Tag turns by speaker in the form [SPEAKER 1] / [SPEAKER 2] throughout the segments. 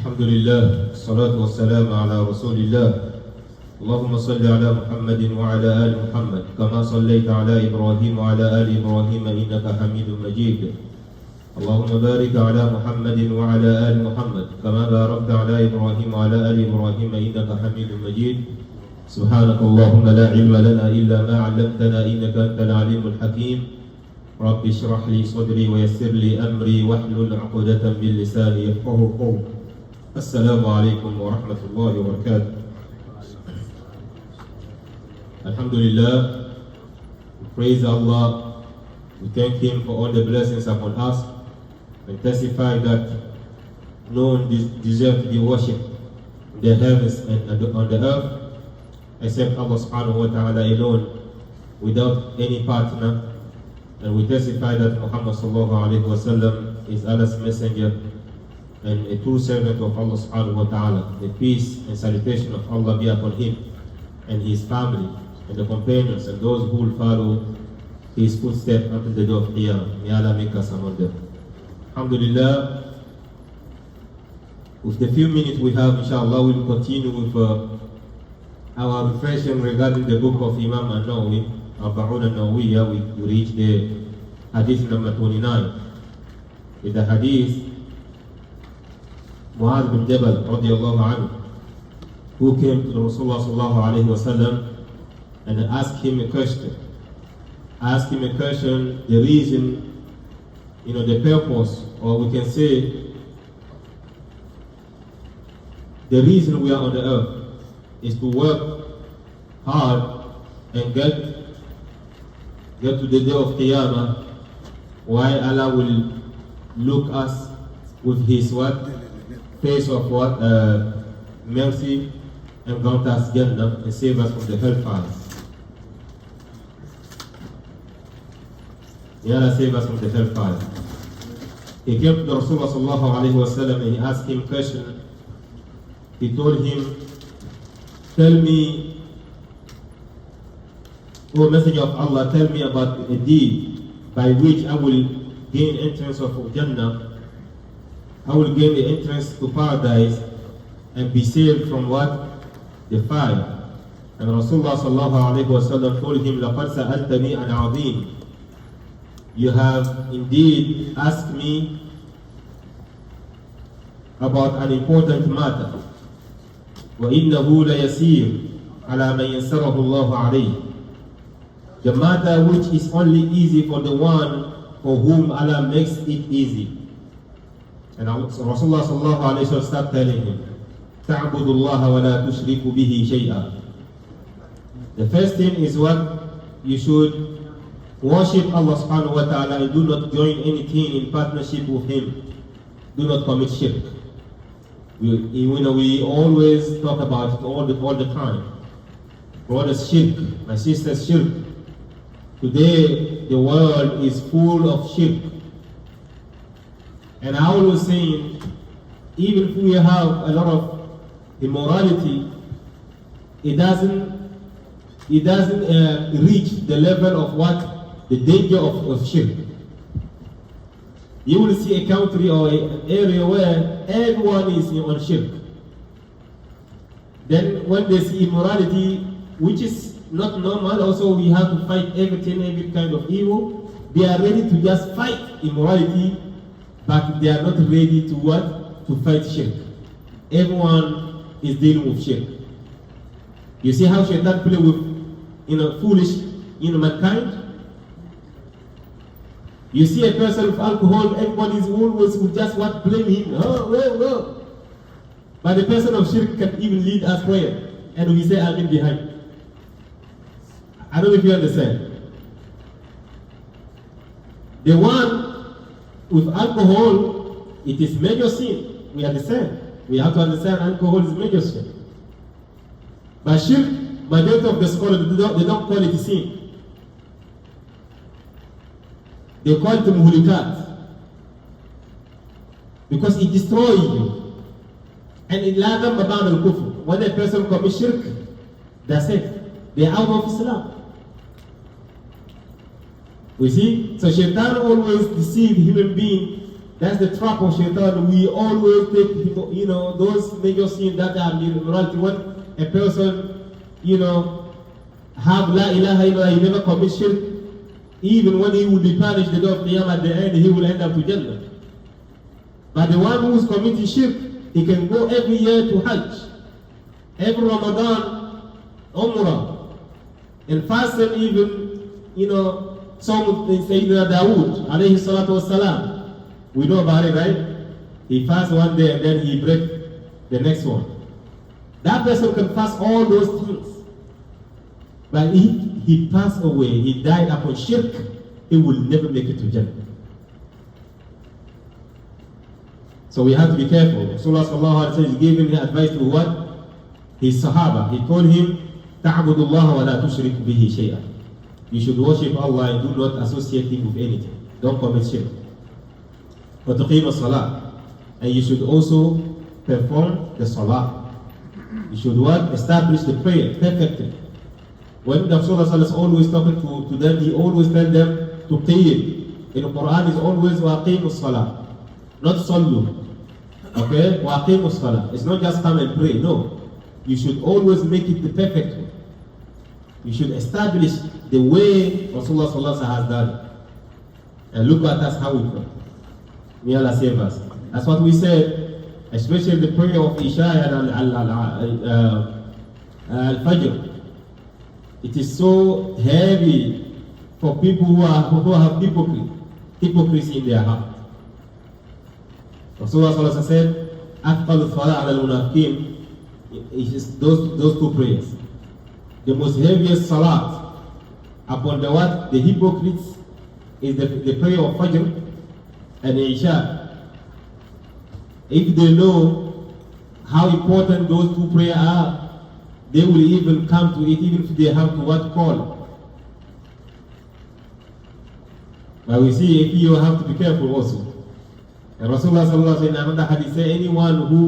[SPEAKER 1] الحمد لله والصلاة والسلام على رسول الله اللهم صل على محمد وعلى آل محمد كما صليت على إبراهيم وعلى آل إبراهيم إنك حميد مجيد اللهم بارك على محمد وعلى آل محمد كما باركت على إبراهيم وعلى آل إبراهيم إنك حميد مجيد سبحانك اللهم لا علم لنا إلا ما علمتنا إنك أنت العليم الحكيم رب اشرح لي صدري ويسر لي أمري واحلل عقدة من لساني يفقهوا قولي السلام عليكم ورحمة الله وبركاته. Alhamdulillah, we praise Allah, we thank Him for all the blessings upon us, and testify that no one deserves to be worshipped in the heavens and on the earth except Allah subhanahu wa ta'ala alone, without any partner. And we testify that Muhammad sallallahu alayhi wa sallam is Allah's messenger and a true servant of Allah subhanahu wa ta'ala. The peace and salutation of Allah be upon him and his family and the companions and those who will follow his footsteps until the day of Qiyamah. May Allah make us among them. Alhamdulillah, with the few minutes we have, inshallah, we will continue with our reflection regarding the book of Imam Nawawee, Nawawee. We reach the Hadith number 29. With the Hadith, Mu'adh bin Jabal radiallahu anhu, who came to Rasulullah sallallahu alayhi wa sallam and asked him a question. The reason, the purpose, or we can say, the reason we are on the earth is to work hard and get to the day of Qiyamah, while Allah will look us with His face of mercy, and grant us Jannah and save us from the hellfire. May Allah save us from the hellfire. He came to the Rasulullah sallallahu alayhi wa sallam and he asked him a question. He told him, tell me, O Messenger of Allah, tell me about a deed by which I will gain entrance of Jannah. I will gain the entrance to paradise and be saved from what? The fire. And Rasulullah sallallahu alayhi wa sallam told him, لَقَدْ سَأَلْتَنِي عَنْ عَظِيمٍ. You have indeed asked me about an important matter. وَإِنَّهُ لَيَسِيرٌ عَلَى مَنْ يَسَّرَهُ اللَّهُ عَلَيْهِ. The matter which is only easy for the one for whom Allah makes it easy. And Rasulullah sallallahu alayhi wa sallam started telling him, تَعْبُدُ اللَّهَ وَلَا تُشْرِكُ بِهِ شَيْئًا. The first thing is what? You should worship Allah subhanahu wa ta'ala and do not join anything in partnership with Him. Do not commit shirk. We always talk about it all the time. Brothers, shirk. My sisters, shirk. Today, the world is full of shirk. And I always saying, even if we have a lot of immorality, it doesn't reach the level of what? The danger of shirk. You will see a country or an area where everyone is on shirk. Then when they see immorality, which is not normal, also we have to fight every kind of evil. They are ready to just fight immorality, but they are not ready to what? To fight shirk. Everyone is dealing with shirk. You see how Shaitan play with foolish mankind? You see a person with alcohol, everybody is always will just blame him. Oh. But the person of shirk can even lead us prayer. And we say, I'll get behind. I don't know if you understand. The one with alcohol, it is major sin. We understand. We have to understand alcohol is major sin. But shirk, majority of the scholars, they don't call it sin. They call it muhlikat. Because it destroys you. And in ladam baban al-kufr. When a person commits shirk, that's it. They are out of Islam. We see? So Shaitan always deceives human beings That's the trap of shaitan. We always take, those major sins that are immorality. When a person, have la ilaha illallah, he never commits shirk, even when he will be punished the day of Qiyamah at the end, he will end up to Jannah. But the one who is committing shirk, he can go every year to Hajj, every Ramadan, Umrah, and fasting even, some Sayyidina Dawood, alayhi salatu wassalam. We know about it, right? He fasts one day and then he breaks the next one. That person can fast all those things. But if he passed away, he died upon shirk, he will never make it to Jannah. So we have to be careful. Rasulullah sallallahu alaihi wasallam gave him advice to what? His Sahaba. He told him, تَعْبُدُ اللَّهَ وَلَا تُشْرِكْ بِهِ شَيْئًا. You should worship Allah and do not associate Him with anything. Don't commit shirk. وَتُقِيمَ الصَّلَاةِ. And you should also perform the salah. You should what? Establish the prayer perfectly. When the Rasulullah is always talking to them, he always tells them to qiyim. In the Quran is always وَأَقِيمُ الصَّلَاةِ. Not sallu. Okay? وَأَقِيمُ الصَّلَاةِ. It's not just come and pray. No. You should always make it the perfect way. You should establish the way Rasulullah sallallahu alaihi wasallam has done. And look at us how we pray. May Allah save us. That's what we said, especially the prayer of Isha and Al-Fajr. It is so heavy for people who have hypocrisy in their heart. Rasulullah sallallahu alaihi wasallam said, أَثْقَلُ الصَّلَاةِ عَلَى الْمُنَافِقِينَ. It is those two prayers. The most heaviest salat upon the hypocrites is the prayer of Fajr and Isha. If they know how important those two prayers are, they will even come to it, even if they have to call. But we see if you have to be careful also. And Rasulullah sallallahu alaihi wasallam in another hadith say, anyone who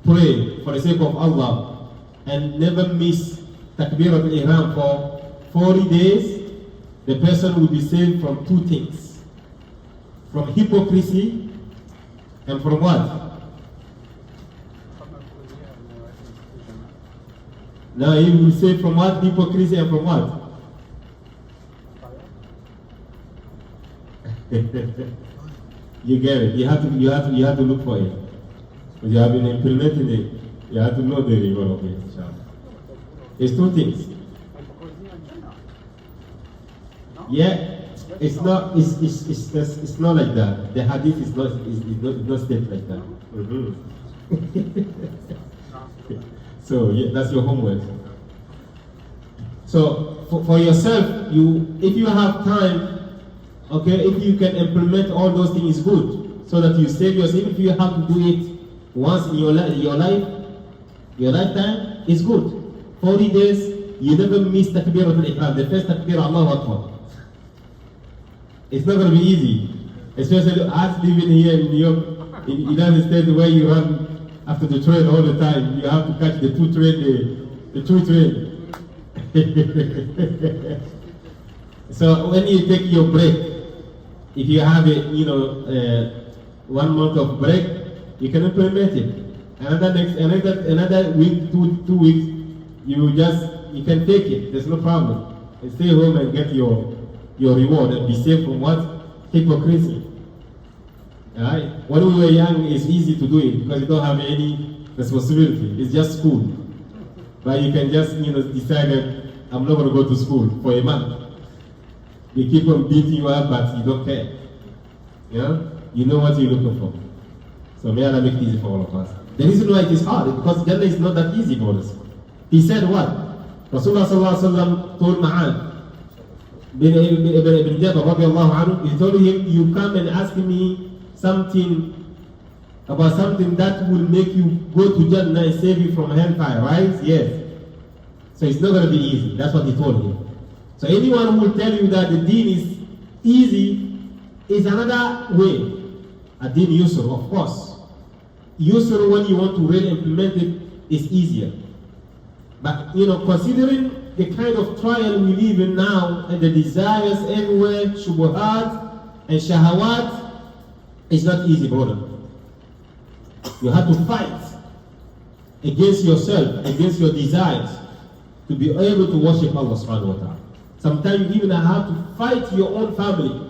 [SPEAKER 1] pray for the sake of Allah and never miss Takbirat al-Ihram for 40 days, the person will be saved from two things. From hypocrisy and from what? Now he will be saved from what? Hypocrisy and from what? You get it. You have to look for it. Because you have been implementing it. You have to know the reward of it. It's two things. Yeah, it's not like that. The hadith is not stated like that. So yeah, that's your homework. So for yourself, if you have time, okay, if you can implement all those things, is good, so that you save yourself. If you have to do it once in your lifetime, it's good. 40 days, you never miss Takbirat al-Ihram. The first Takbir, Allahu Akbar. It's not going to be easy, especially us living here in New York, in the United States, where you run after the train all the time. You have to catch the two train. So when you take your break, if you have 1 month of break, you can implement it. Another week, two weeks, you can take it. There's no problem. And stay home and get your reward and be safe from what? Hypocrisy. Alright? When we were young, it's easy to do it because you don't have any responsibility. It's just school. But you can just decide that I'm not going to go to school for a month. They keep on beating you up, but you don't care. You know what you're looking for. So may Allah make it easy for all of us. The reason why it is hard is because Jannah is not that easy for us. He said what? Rasulullah sallallahu alaihi wasallam told Ma'an ibn Jabal radiallahu anhu, he told him, you come and ask me something about something that will make you go to Jannah and save you from hellfire, right? Yes. So it's not going to be easy. That's what he told him. So anyone who will tell you that the deen is easy is another way. A deen yusr, of course. Yusr, when you want to really implement it, is easier. But considering the kind of trial we live in now, and the desires everywhere, shubuhat and shahawat, It's not easy, brother. You have to fight against yourself, against your desires, to be able to worship Allah subhanahu wa ta'ala. Sometimes you even have to fight your own family.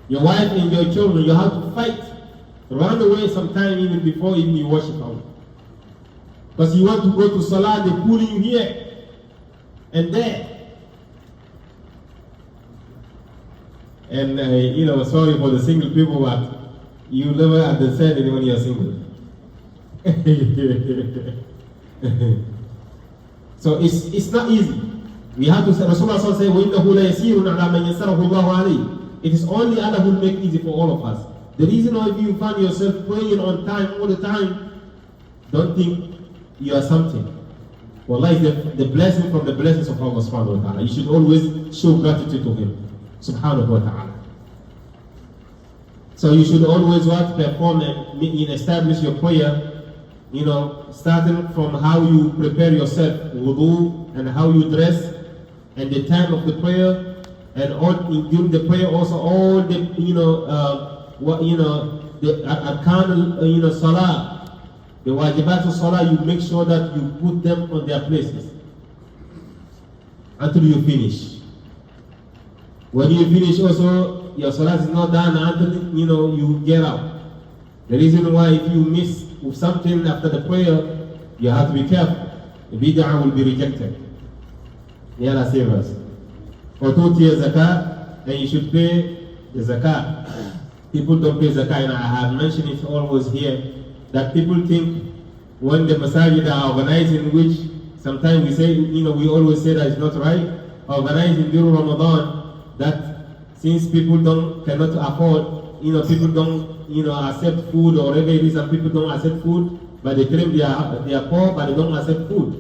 [SPEAKER 1] Your wife and your children, you have to fight. Run away sometime even before even you worship Allah. Because you want to go to Salah, they pull you here and there. And sorry for the single people, but you never understand it when you're single. So it's not easy. We have to say, Rasulullah said, وَإِنَّهُ لَيَسِيرٌ عَلَى مَنْ يَسَّرَهُ اللَّهُ عَلَيْهِ. It is only Allah who will make easy for all of us. The reason why if you find yourself praying on time all the time, don't think you are something. Wallah is the blessing from the blessings of Allah subhanahu wa ta'ala. You should always show gratitude to Him subhanahu wa ta'ala. So you should always perform and establish your prayer, starting from how you prepare yourself, wudu, and how you dress, and the time of the prayer, and during the prayer also all the the arkan salah, the wajibat of salah, you make sure that you put them on their places until you finish. When you finish also, your salah is not done until you get out. The reason why if you miss with something after the prayer, you have to be careful. The bid'ah will be rejected. May Allah save us. For 2 years zakat, then you should pay the zakat. People don't pay zakat, and I have mentioned it always here, that people think when the masajid are organizing, which sometimes we say, we always say that it's not right, organizing during Ramadan, that since people cannot afford, people don't, accept food or whatever it is, and people don't accept food, but they claim they are poor, but they don't accept food.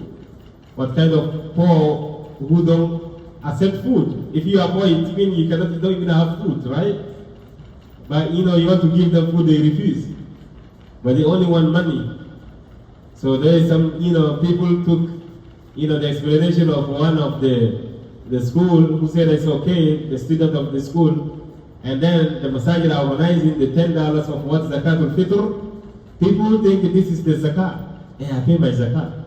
[SPEAKER 1] What kind of poor who don't accept food? If you are poor, it means you don't even have food, right? But you want to give them food, they refuse. But they only want money. So there is some, people took, the explanation of one of the school who said it's okay, the student of the school, and then the masajid are organizing the $10 of what zakat al-fitr. People think this is the zakat. Yeah, I pay my zakat.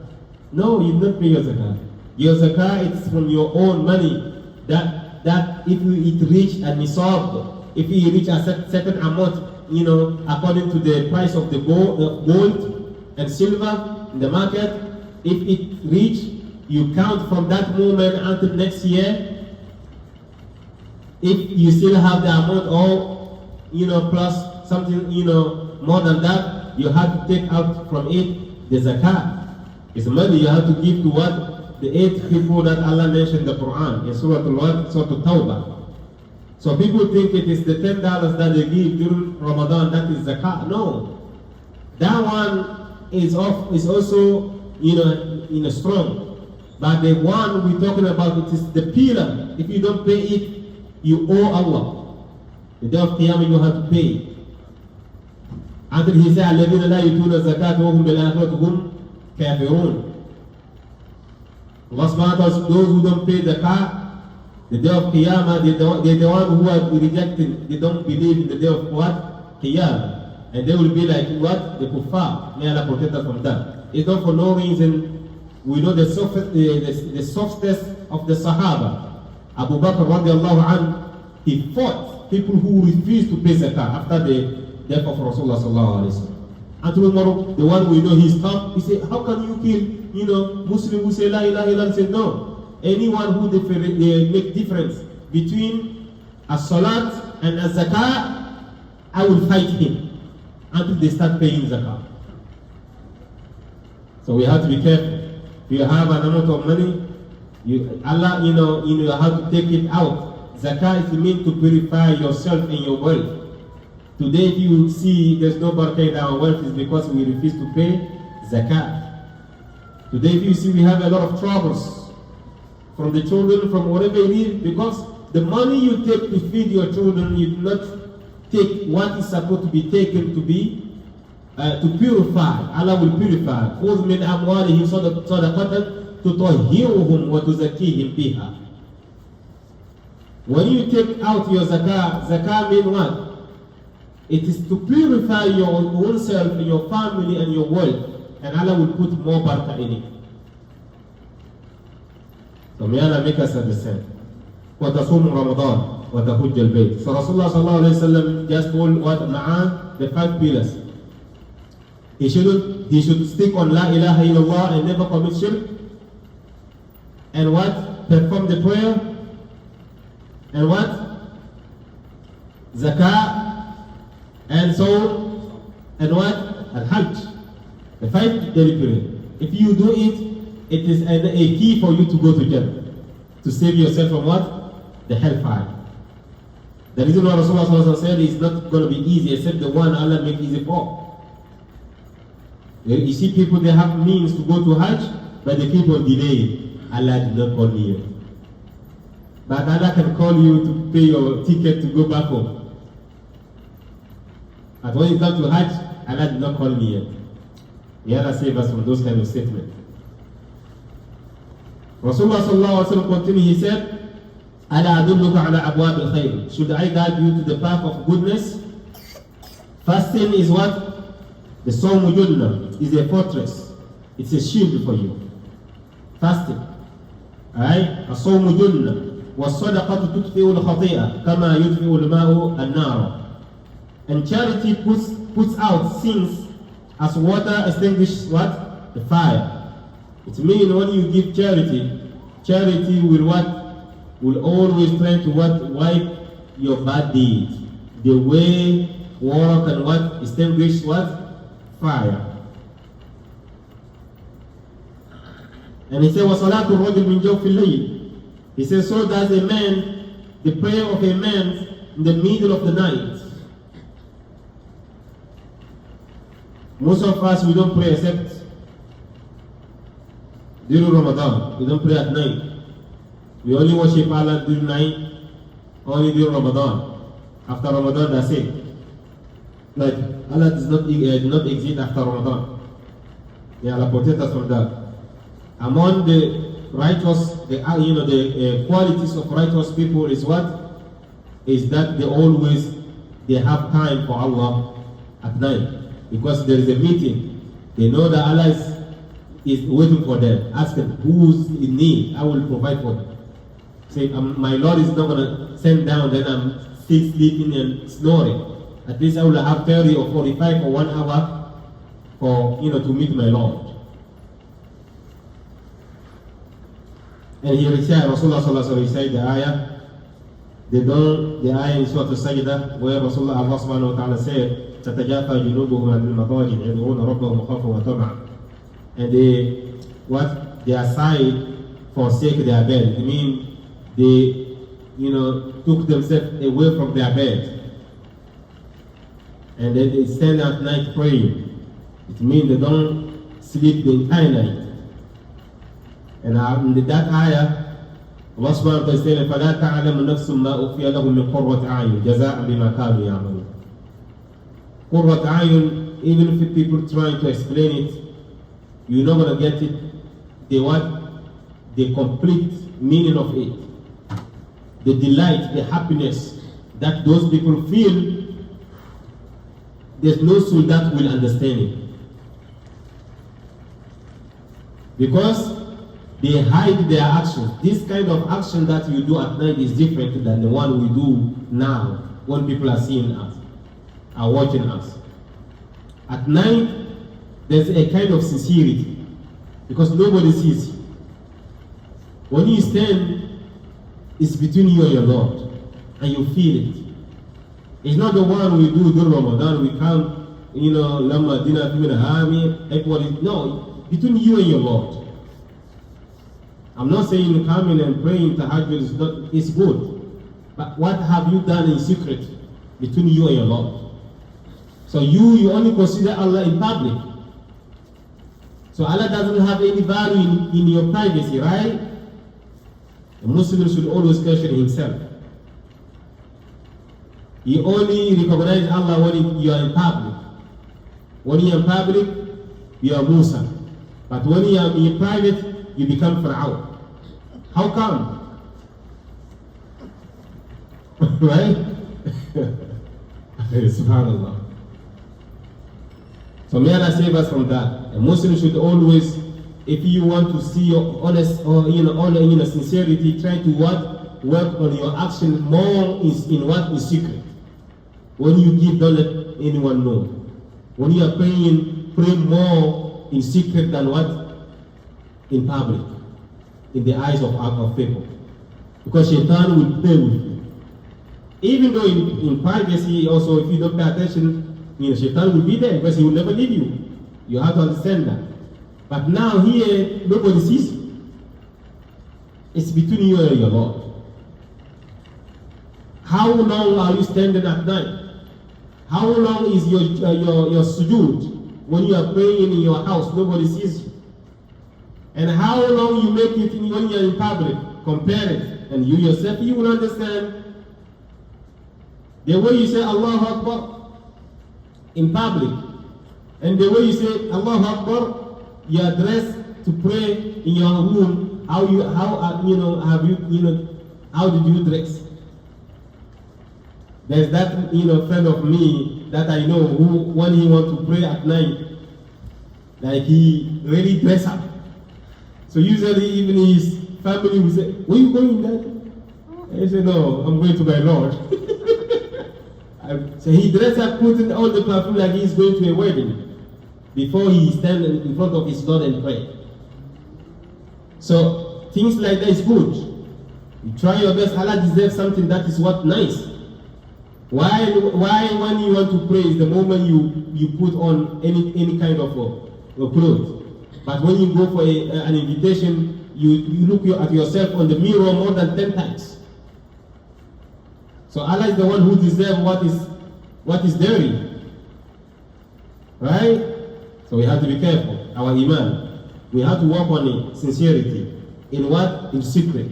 [SPEAKER 1] No, you don't pay your zakat. Your zakat is from your own money. That if it reach a nisab, if you reach a certain amount, according to the price of the gold and silver in the market, if it reach, you count from that moment until next year. If you still have the amount or plus something more than that, you have to take out from it the zakat. It's money you have to give to what? The 8 people that Allah mentioned in the Quran in Surah Tawbah. So people think it is the $10 that they give during Ramadan that is zakat. No, that one is also strong. But the one we're talking about, it is the pillar. If you don't pay it, you owe Allah. The day of Qiyamah you have to pay. Until He said, الَّذِينَ لَا يُؤْتُونَ الزَّكَاةَ وَهُمْ بِالْآخِرَةِ هُمْ كَافِرُونَ. Allah subhanahu wa ta'ala, those who don't pay zakat, the day of Qiyamah, they're the one who are rejecting. They don't believe in the day of what? Qiyamah. And they will be like what? The kuffar. May Allah protect us from that. It's not for no reason. We know the softest of the Sahaba, Abu Bakr radiallahu anhu, he fought people who refused to pay zakat after the death of Rasulullah sallallahu alaihi wasallam. And tomorrow, the one we know he's tough, he said, how can you kill, Muslim who say la ilaha illallah? He said, no. Anyone who make difference between a salat and a zakat, I will fight him until they start paying zakat. So we have to be careful. If you have an amount of money, Allah, you have to take it out. Zakat is meant to purify yourself and your wealth. Today, if you see there's no barakah in our wealth, is because we refuse to pay zakat. Today, if you see we have a lot of troubles from the children, from whatever it is, because the money you take to feed your children, you do not take what is supposed to be taken to be to purify. Allah will purify. خُذْ مِنْ أَمْوَالِهِمْ صَدَقَةً تُطَهِّرُهُمْ وَتُزَكِّيهِمْ بِهَا. When you take out your zakah means what? It is to purify your own self, your family, and your wealth, and Allah will put more barakah in it. So may Allah make us understand. وَتَصُومُ رَمَضَانَ وَتَحُجَّ الْبَيْتِ. So Rasulullah sallallahu alayhi wa sallam just told what Ma'an, the 5 pillars. He should stick on La ilaha illallah and never commit shirk. And what? Perform the prayer. And what? Zakah. And so, and what? Al-Hajj. The 5 daily period. If you do it, it is a key for you to go to Jannah. To save yourself from what? The hellfire. The reason why Rasulullah said it's not going to be easy except the one Allah make easy for. You see people, they have means to go to Hajj, but they keep on delaying. Allah did not call me yet. But Allah can call you to pay your ticket to go back home. But when you come to Hajj, Allah did not call me yet. May Allah save us from those kind of statements. Rasulullah sallallahu alaihi wasallam continued, he said, Ala adulluka ala abwab al-khayr. Should I guide you to the path of goodness? Fasting is what? The Sawmu Junnah is a fortress. It's a shield for you. Fasting. Alright? As-Sawmu Junnah. Was-sadaqatu tutfi'u al-khati'a kama yutfi'u al-ma'u an-nar. And charity puts out sins as water extinguishes what? The fire. It means when you give charity, charity will what? Will always try to what? Wipe your bad deeds. The way water can what? Extinguish what? Fire. And he said, وَصَلَاةُ الرَّجُلِ مِنْ جَوْفِ اللَّيْلِ. He says, so does a man, the prayer of a man in the middle of the night. Most of us, we don't pray except during Ramadan. We don't pray at night. We only worship Allah during night, only during Ramadan. After Ramadan, that's it. Like, Allah does not exist after Ramadan. May Allah protect us from that. Among the righteous, the qualities of righteous people is what? Is that they have time for Allah at night. Because there is a meeting. They know that Allah is waiting for them. Ask them, who's in need? I will provide for them. Say, my Lord is not going to send down, then I'm still sleeping and snoring. At least I will have 30 or 45 or 1 hour for, to meet my Lord. And he recited, Rasulullah sallallahu alaihi wasallam recited the ayah in Surah Al-Sajdah, where Rasulullah Allah subhanahu wa ta'ala said, تَتَجَافَى جُنُوبُهُمْ عَنِ الْمَضَاجِعِ يَدْعُونَ رَبَّهُمْ خَوْفًا وَطَمَعًا. And they aside forsake their bed. I mean, they, took themselves away from their bed. And then they stand at night praying. It means they don't sleep the entire night. And in that ayah, Allah subhanahu wa ta'ala said, فَلَا تَعْلَمُ نَفْسٌ مَا أُخْفِيَ لَهُم مِّن قُرَّةِ أَعْيُنٍ جَزَاءً بِمَا كَانُوا يَعْمَلُونَ. قُرَّةُ أَعْيُنٍ, even if people trying to explain it, you're not going to get it, the complete meaning of it. The delight, the happiness that those people feel, there's no soul that will understand it. Because they hide their actions. This kind of action that you do at night is different than the one we do now, when people are seeing us, are watching us. At night, there's a kind of sincerity, because nobody sees you. When you stand, it's between you and your Lord, and you feel it. It's not the one we do during Ramadan, we come, Lama Dina Hami, everybody. No, between you and your Lord. I'm not saying coming and praying tahajjud is good, but what have you done in secret between you and your Lord? So you only consider Allah in public. So Allah doesn't have any value in your privacy, right? A Muslim should always question himself. You only recognize Allah when you are in public. When you are in public, you are Musa. But when you are in private, you become Pharaoh. How come? Right? Subhanallah. So may Allah save us from that. A Muslim should always, if you want to see your honest or sincerity, try to work on your action more in what is secret. When you give, don't let anyone know. When you are praying, pray more in secret than what? In public, in the eyes of people. Because Shaitan will play with you. Even though in privacy also, if you don't pay attention, Shaitan will be there because he will never leave you. You have to understand that. But now here, nobody sees you. It's between you and your Lord. How long are you standing at night? How long is your sujood when you are praying in your house? Nobody sees you. And how long you make it when you are in public? Compare it. And you yourself, you will understand. The way you say Allahu Akbar in public, and the way you say Allahu Akbar, you are dressed to pray in your room. How did you dress? There's that friend of me that I know who, when he wants to pray at night, like he really dress up. So usually even his family will say, "Where you going, Dad?" I say, "No, I'm going to my Lord." So he dressed up, putting all the perfume like he's going to a wedding before he stands in front of his Lord and pray. So things like that is good. You try your best. Allah deserves something that is what nice. Why when you want to pray is the moment you put on any kind of clothes. But when you go for an invitation, you look at yourself on the mirror more than 10 times. So Allah is the one who deserves what is dirty. Right? So we have to be careful. Our Iman. We have to work on it, sincerity. In what? In secret.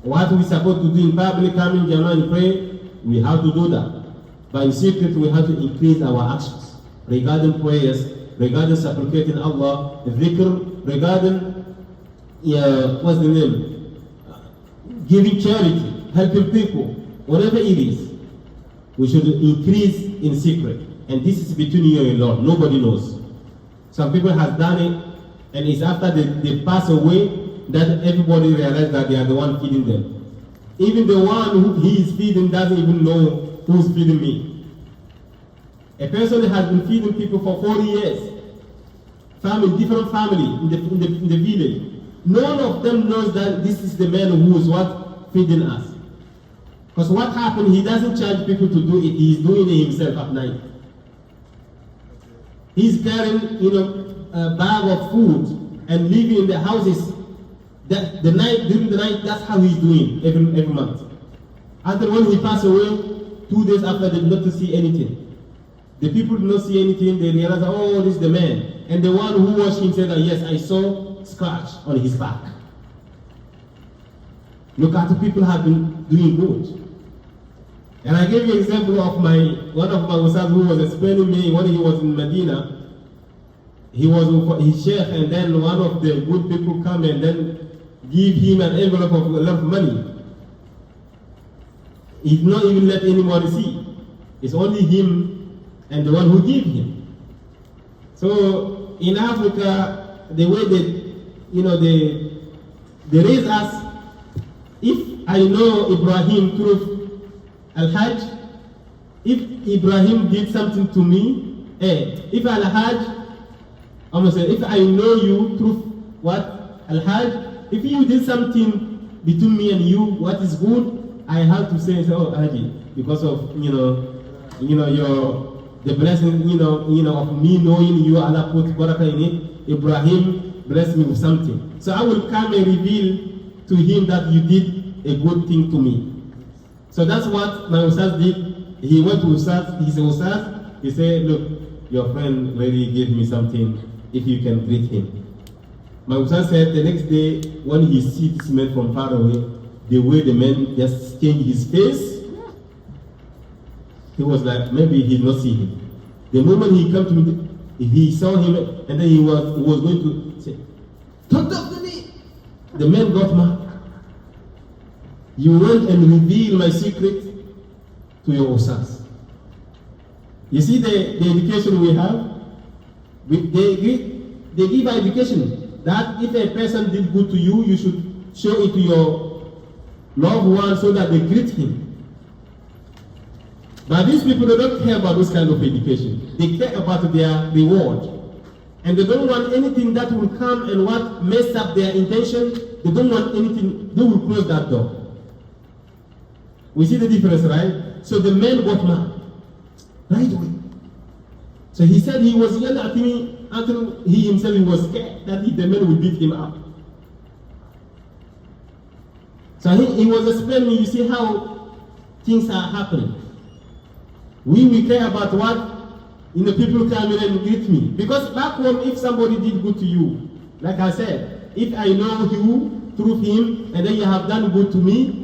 [SPEAKER 1] What we supposed to do in public, come in Jama'ah and pray, we have to do that. But in secret, we have to increase our actions regarding prayers, regarding supplicating Allah, dhikr, regarding what's the name? Giving charity, helping people, whatever it is. We should increase in secret. And this is between you and your Lord. Nobody knows. Some people have done it, and it's after they pass away that everybody realizes that they are the one feeding them. Even the one who he is feeding doesn't even know who's feeding me. A person has been feeding people for 40 years. Different family in the village. None of them knows that this is the man who is what? Feeding us. Because what happened, he doesn't charge people to do it, he's doing it himself at night. He's carrying, a bag of food and living in the houses. During the night, that's how he's doing every month. Until when he passed away, 2 days after, they did not see anything. The people did not see anything, they realized, oh, this is the man. And the one who watched him said that, yes, I saw scratch on his back. Look at the people have been doing good. And I gave you an example of one of my ustads who was explaining me when he was in Medina. He was his sheikh, and then one of the good people come and then give him an envelope of a lot of money. He did not even let anybody see. It's only him and the one who gave him. So in Africa, the way they raise us, if I know Ibrahim through Al-Hajj, if Ibrahim did something to me, if Al-Hajj, if I know you through what? Al-Hajj, if you did something between me and you, what is good, I have to say, oh, Haji, because of, the blessing, of me knowing you, Allah put barakah in it, Ibrahim blessed me with something. So I will come and reveal to him that you did a good thing to me. So that's what my Ustaz did. He went to Ustaz, he said, look, your friend really gave me something, if you can greet him. My Ustaz said the next day, when he sees this man from far away, the way the man just changed his face, he was like, maybe he did not see him. The moment he came to me, he saw him, and then he was going to say, don't talk to me. The man got mad. You went and revealed my secret to your Ustaz.
[SPEAKER 2] You see the education we have? They give an education that if a person did good to you, you should show it to your loved one so that they greet him. But these people, they don't care about this kind of education. They care about their reward. And they don't want anything that will come and what mess up their intention. They don't want anything, they will close that door. We see the difference, right? So the man got mad right away. So he said he was yelling at me until he himself was scared that the man would beat him up. So he was explaining, you see how things are happening. We care about what people come in and greet me. Because back home, if somebody did good to you, like I said, if I know you through him, and then you have done good to me,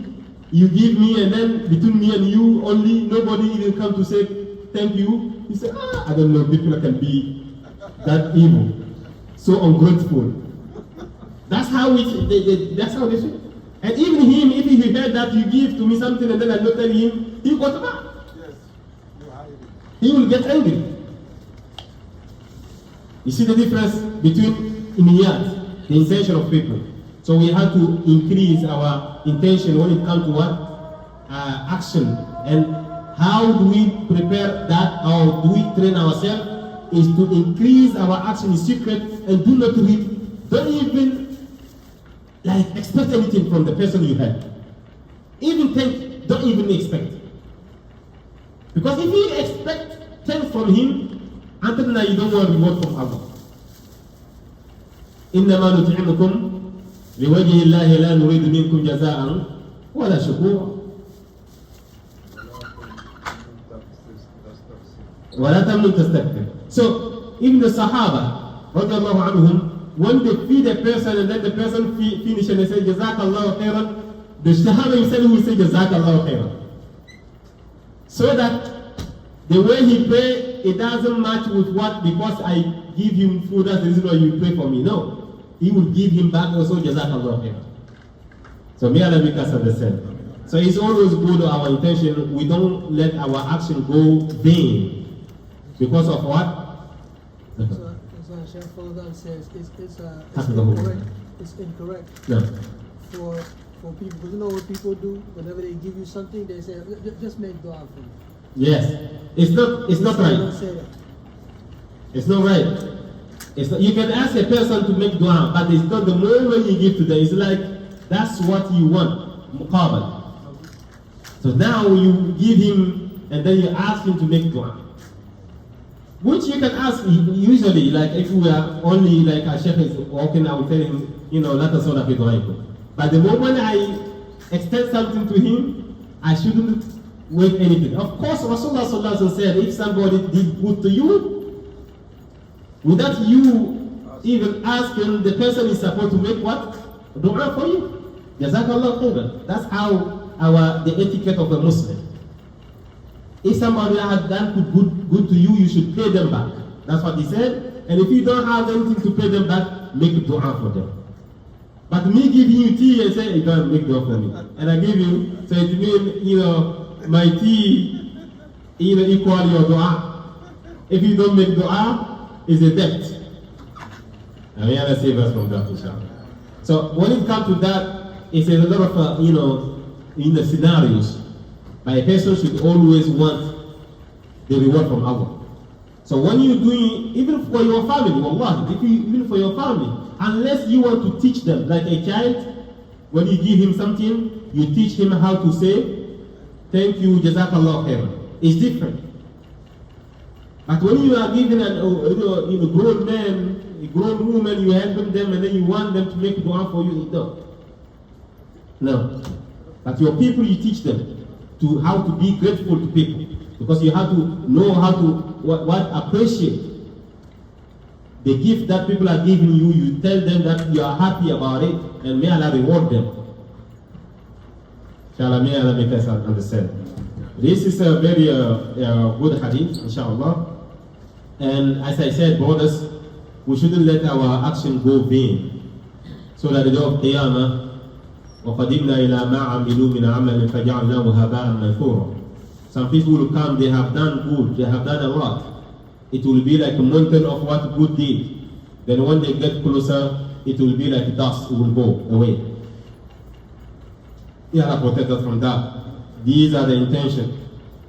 [SPEAKER 2] you give me, and then between me and you only, nobody even come to say thank you. You say, I don't know, people can be that evil, so ungrateful. That's how that's how they say. And even him, if he heard that you give to me something and then I not tell him, he got mad. He will get angry. You see the difference between niyat, the intention of people. So we have to increase our intention when it comes to what? Action. And how do we prepare that, or do we train ourselves? Is to increase our action in secret and do not read. Don't even expect anything from the person you have. Even think, don't even expect. Because if you expect things from him, until now you don't want reward from Allah. إنما نطعمكم لوجه الله لا نريد منكم جزاء ولا شكورا ولا تمنن تستكبر. So even the Sahaba, radiallahu anhum, when they feed a person and then the person finish and they say Jazakallahu khairan, the Sahaba himself will say Jazakallahu khairan. So that the way he pray, it doesn't match with what, because I give him food, that's the reason why you pray for me. No. He will give him back also Jazakallah khairan. So may Allah make us understand. So it's always good, our intention, we don't let our action go vain. Because of what?
[SPEAKER 3] So Sheikh Fawzan says it's incorrect.
[SPEAKER 2] No.
[SPEAKER 3] For people, because you know what people do? Whenever they give you something, they say, just make dua for me.
[SPEAKER 2] Yes. It's not right.
[SPEAKER 3] Don't say that.
[SPEAKER 2] It's not right. You can ask a person to make dua, but it's not the moment you give to them. It's like, that's what you want. Muqabal. So now you give him, and then you ask him to make dua. Which you can ask usually, like if we are only like a sheikh is walking, I will tell him, let us all be dua. But the moment I extend something to him, I shouldn't wait anything. Of course, Rasulullah sallallahu alaihi wasallam said, if somebody did good to you, without you even asking, the person is supposed to make what? Dua for you. Jazakallah khairan. That's how the etiquette of a Muslim. If somebody has done good to you, you should pay them back. That's what he said. And if you don't have anything to pay them back, make dua for them. But me giving you tea and say, you don't make dua for me. And I give you, so it means, my tea, equal your dua. If you don't make dua, it's a debt. And may Allah save us from that, inshallah. So when it comes to that, it's a lot of, scenarios. But a person should always want the reward from Allah. So when you're doing, even for your family, wallahi, even for your family, unless you want to teach them, like a child, when you give him something, you teach him how to say, thank you, Jazakallah khairan. It's different. But when you are giving a grown man, a grown woman, you help them and then you want them to make dua for you, no. But your people, you teach them how to be grateful to people, because you have to know how to appreciate the gift that people are giving you. You tell them that you are happy about it, and may Allah reward them. Inshallah, may Allah make us understand. This is a very good hadith, inshallah. And as I said, brothers, we shouldn't let our action go vain, so that the day of Qiyamah, وَقَدِمْنَا إِلَى مَا عَمِلُوا مِنْ عَمَلٍ فَجَعَلْنَاهُ هَبَاءً مَنْثُورًا. Some people will come, they have done good, they have done a lot. It will be like a mountain of what good did. Then when they get closer, it will be like dust, it will go away. Allah protect us from that. These are the intentions.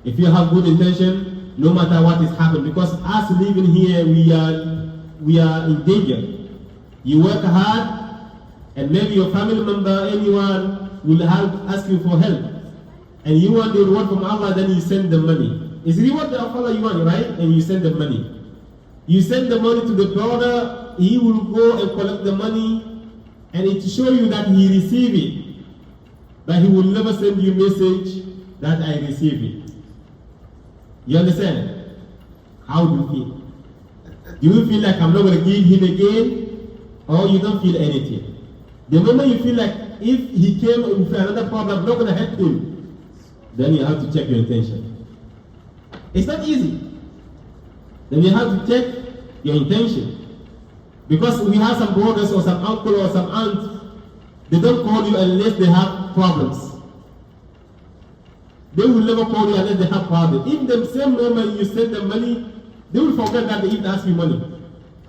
[SPEAKER 2] If you have good intention, no matter what is happening, because us living here, we are in danger. You work hard, and maybe your family member, anyone, will ask you for help. And you want the reward from Allah, then you send them money. It's reward of Allah you want, right? And you send them money. You send the money to the brother, he will go and collect the money, and it show you that he received it. But he will never send you a message that I received it. You understand? How do you feel? Do you feel like I'm not going to give him again? Or you don't feel anything? The moment you feel like if he came with another problem, I'm not going to help him, then you have to check your intention. It's not easy. Then you have to check your intention. Because we have some brothers or some uncle or some aunt, they don't call you unless they have problems. They will never call you unless they have problems. If the same moment you send them money, they will forget that they even ask you money.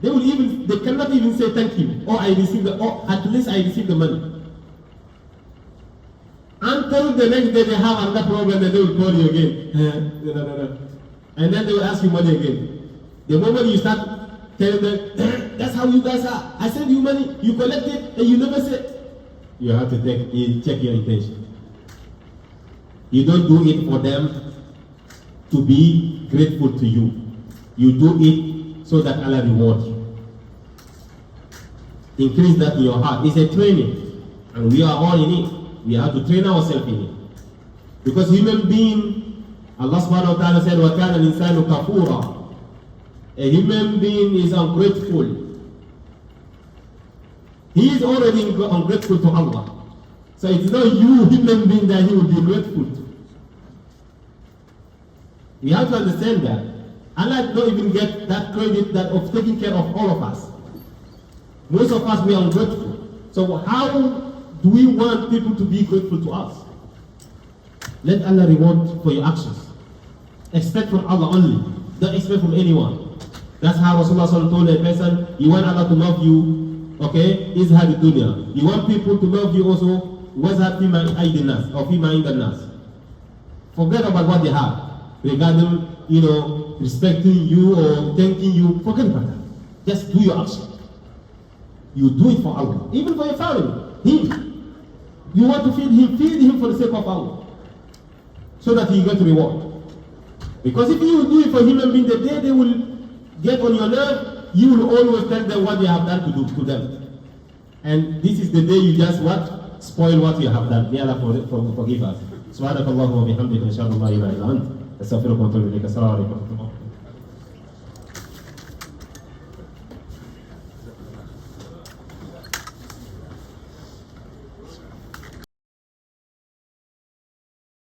[SPEAKER 2] They cannot even say thank you, or I received or at least I received the money. Until the next day they have another problem and they will call you again. No. And then they will ask you money again. The moment you start telling them, that's how you guys are. I send you money, you collect it, and you never say. You have to check your intention. You don't do it for them to be grateful to you. You do it so that Allah rewards you. Increase that in your heart. It's a training, and we are all in it. We have to train ourselves in it. Because human being, Allah subhanahu wa ta'ala said, وَكَانَ الْإِنسَانُ كَفُورًا. A human being is ungrateful. He is already ungrateful to Allah. So it's not you, human being, that he will be grateful to. We have to understand that. Allah don't even get that credit that of taking care of all of us. Most of us, we are ungrateful. So how do we want people to be grateful to us? Let Allah reward for your actions. Expect from Allah only. Don't expect from anyone. That's how Rasulullah told a person, you want Allah to love you, okay, is had the dunya. You want people to love you also, what's that fima aidin nas or fima indan nas. Forget about what they have. Regarding, respecting you or thanking you, forget about that. Just do your action. You do it for Allah. Even for your family. Him. You want to feed him for the sake of Allah. So that he get reward. Because if you do it for human being, the day they will get on your nerve, you will always tell them what they have done to do to them. And this is the day you just spoil what you have done. May Allah forgive us. سبحانك اللهم وبحمدك نشهد ان لا اله الا انت استغفرك واتوب اليك. السلام عليكم ورحمه الله.